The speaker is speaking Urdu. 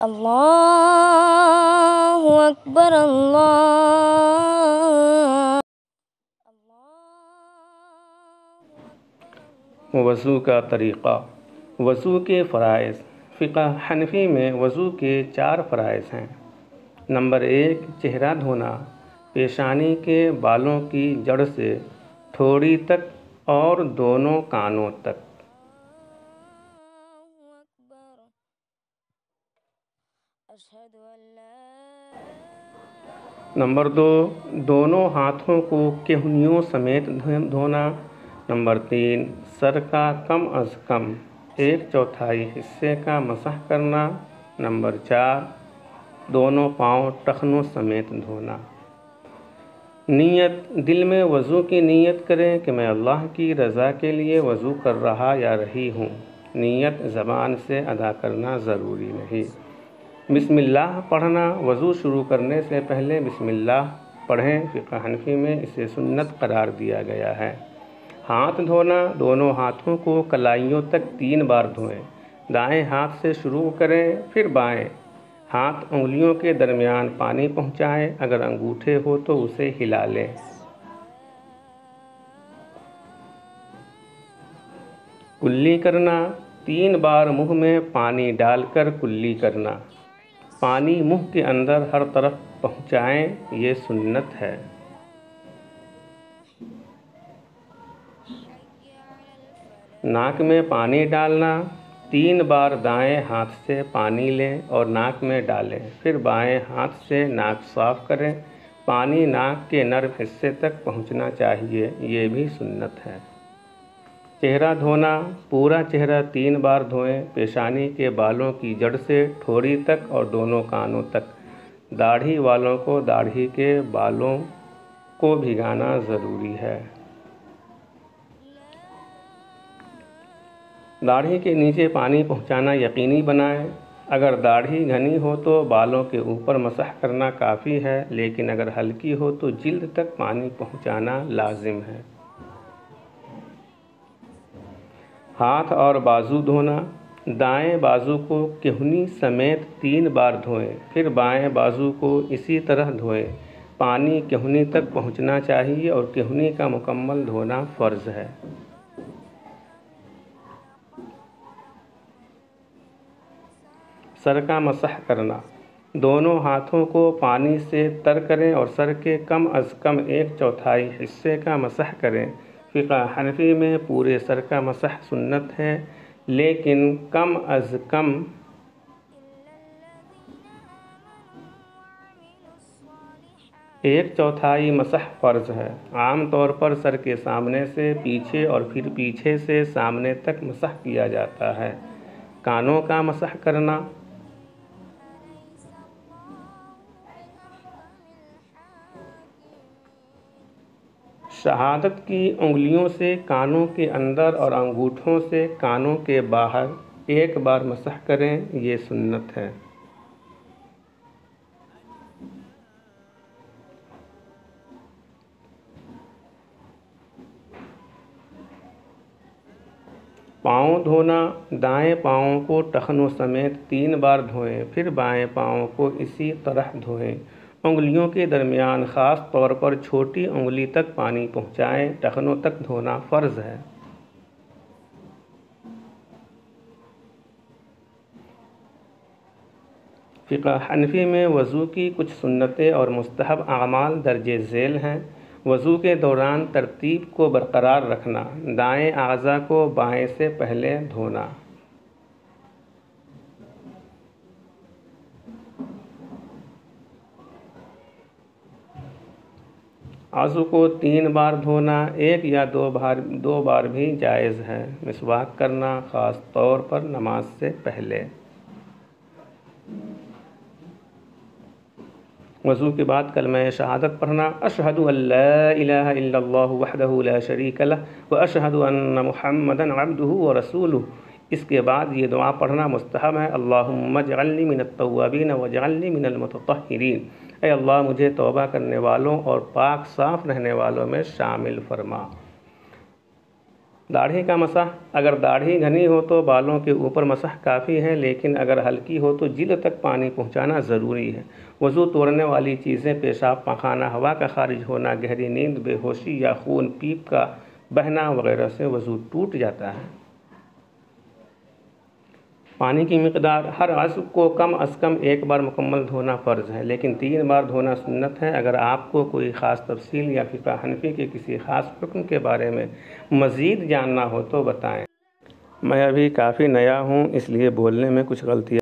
اللہ اکبر اللہ۔ وضو کا طریقہ۔ وضو کے فرائض۔ فقہ حنفی میں وضو کے 4 فرائض ہیں۔ نمبر 1، چہرہ دھونا، پیشانی کے بالوں کی جڑ سے ٹھوڑی تک اور دونوں کانوں تک۔ نمبر 2، دونوں ہاتھوں کو کہنیوں سمیت دھونا۔ نمبر 3، سر کا کم از کم 1/4 حصے کا مسح کرنا۔ نمبر 4، دونوں پاؤں ٹخنوں سمیت دھونا۔ نیت۔ دل میں وضو کی نیت کریں کہ میں اللہ کی رضا کے لیے وضو کر رہا یا رہی ہوں۔ نیت زبان سے ادا کرنا ضروری نہیں۔ بسم اللہ پڑھنا۔ وضو شروع کرنے سے پہلے بسم اللہ پڑھیں۔ فقہ حنفی میں اسے سنت قرار دیا گیا ہے۔ ہاتھ دھونا۔ دونوں ہاتھوں کو کلائیوں تک 3 بار دھوئیں۔ دائیں ہاتھ سے شروع کریں، پھر بائیں ہاتھ انگلیوں کے درمیان پانی پہنچائیں۔ اگر انگوٹھے ہو تو اسے ہلا لیں۔ کلی کرنا۔ 3 بار منہ میں پانی ڈال کر کلی کرنا۔ پانی منہ کے اندر ہر طرف پہنچائیں، یہ سنت ہے۔ ناک میں پانی ڈالنا۔ 3 بار دائیں ہاتھ سے پانی لیں اور ناک میں ڈالیں، پھر بائیں ہاتھ سے ناک صاف کریں۔ پانی ناک کے نرم حصے تک پہنچنا چاہیے، یہ بھی سنت ہے۔ چہرہ دھونا۔ پورا چہرہ 3 بار دھوئیں۔ پیشانی کے بالوں کی جڑ سے ٹھوڑی تک اور دونوں کانوں تک۔ داڑھی والوں کو داڑھی کے بالوں کو بھگانا ضروری ہے۔ داڑھی کے نیچے پانی پہنچانا یقینی بنائیں۔ اگر داڑھی گھنی ہو تو بالوں کے اوپر مسح کرنا کافی ہے، لیکن اگر ہلکی ہو تو جلد تک پانی پہنچانا لازم ہے۔ ہاتھ اور بازو دھونا۔ دائیں بازو کو کہنی سمیت 3 بار دھوئیں، پھر بائیں بازو کو اسی طرح دھوئیں۔ پانی کہنی تک پہنچنا چاہیے اور کہنی کا مکمل دھونا فرض ہے۔ سر کا مسح کرنا۔ دونوں ہاتھوں کو پانی سے تر کریں اور سر کے کم از کم 1/4 حصے کا مسح کریں۔ فقہ حنفی میں پورے سر کا مسح سنت ہے، لیکن کم از کم 1/4 مسح فرض ہے۔ عام طور پر سر کے سامنے سے پیچھے اور پھر پیچھے سے سامنے تک مسح کیا جاتا ہے۔ کانوں کا مسح کرنا۔ شہادت کی انگلیوں سے کانوں کے اندر اور انگوٹھوں سے کانوں کے باہر 1 بار مسح کریں، یہ سنت ہے۔ پاؤں دھونا۔ دائیں پاؤں کو ٹخنوں سمیت 3 بار دھوئیں، پھر بائیں پاؤں کو اسی طرح دھوئیں۔ انگلیوں کے درمیان خاص طور پر چھوٹی انگلی تک پانی پہنچائیں۔ ٹخنوں تک دھونا فرض ہے۔ فقہ حنفی میں وضو کی کچھ سنتیں اور مستحب اعمال درج ذیل ہیں۔ وضو کے دوران ترتیب کو برقرار رکھنا۔ دائیں اعضاء کو بائیں سے پہلے دھونا۔ عضو کو 3 بار دھونا، 1 یا 2 بار بھی جائز ہے۔ مسواک کرنا، خاص طور پر نماز سے پہلے۔ وضو کے بعد کلمہ شہادت پڑھنا۔ اشہد ان لا الہ الا اللہ وحدہ لا شریک لہ واشہد ان محمدا عبدہ ورسولہ۔ اس کے بعد یہ دعا پڑھنا مستحب ہے۔ اللہم اجعلنی من التوابین واجعلنی من المتطہرین۔ اے اللہ مجھے توبہ کرنے والوں اور پاک صاف رہنے والوں میں شامل فرما۔ داڑھی کا مسح، اگر داڑھی گھنی ہو تو بالوں کے اوپر مسح کافی ہے، لیکن اگر ہلکی ہو تو جلد تک پانی پہنچانا ضروری ہے۔ وضو توڑنے والی چیزیں: پیشاب، پاخانہ، ہوا کا خارج ہونا، گہری نیند، بے ہوشی یا خون پیپ کا بہنا وغیرہ سے وضو ٹوٹ جاتا ہے۔ پانی کی مقدار: ہر عضو کو کم از کم ایک بار مکمل دھونا فرض ہے، لیکن 3 بار دھونا سنت ہے۔ اگر آپ کو کوئی خاص تفصیل یا فقہ حنفی کے کسی خاص حکم کے بارے میں مزید جاننا ہو تو بتائیں۔ میں ابھی کافی نیا ہوں، اس لیے بولنے میں کچھ غلطیاں